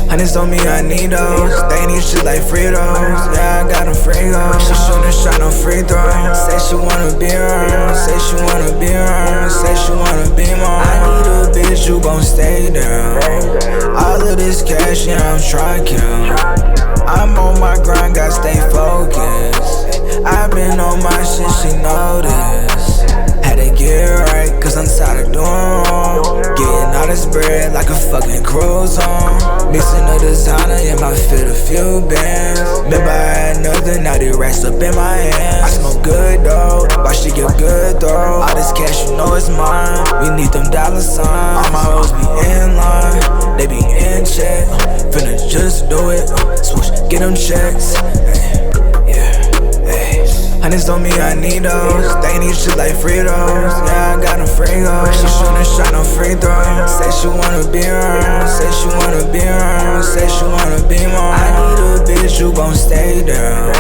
Honey's told me I need those. They need shit like Fritos. Yeah, I got them Frigos. She shootin' shot no free throw. Say she wanna be her. Say she wanna be her. Say she wanna be more. I need a bitch who gon' stay down. All of this cash, yeah, I'm trying to count. I'm on my grind, gotta stay focused. I've been on my shit, she noticed. Had to get right, cause I'm tired of doing wrong. Getting all this bread like a fucking cruise home. Mixing the designer, yeah, might fit a few bands. Remember I had nothing, now they racks up in my hands. I smoke good though, why she get good though? All this cash, you know it's mine. We need them dollar signs. All my hoes be in line, they be in check. Finna just do it, swoosh, get them checks. Honey's told me I need those. They need shit like Fritos. Yeah, I got them Frigos. She shootin' shot no free throw. Say she wanna be her. Say she wanna be her. Say she wanna be more. I need a bitch who gon' stay down.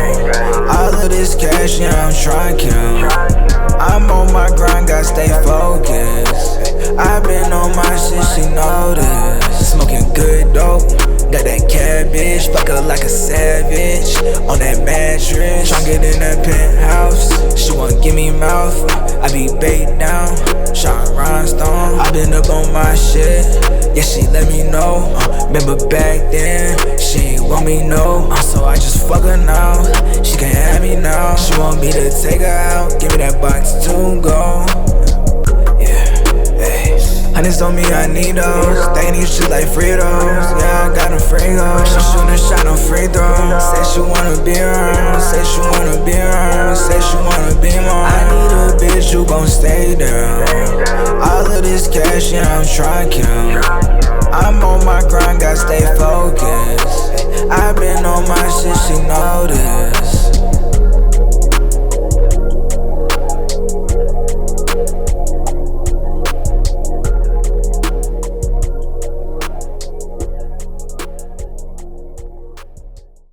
All of this cash, yeah, I'm trying to count. I'm on my grind, gotta stay focused. I've been on my shit, she noticed. Smoking good dope. Got that cabbage, fuck her like a savage. On that mattress, tryna get in that penthouse. She wanna give me mouth, I be bait down. Shine rhinestone, I been up on my shit. Yeah, she let me know. Remember back then, she ain't want me no. So I just fuck her now. She can't have me now. She want me to take her out, give me that box to go. Honey's told me I need those. They need shit like Fritos. Yeah, I got them Frigos. She shootin' shot no free throw. Say she wanna be her. Say she wanna be her. Say she wanna be more. I need a bitch who gon' stay down. All of this cash, yeah, I'm trying to count. I'm on my grind, gotta stay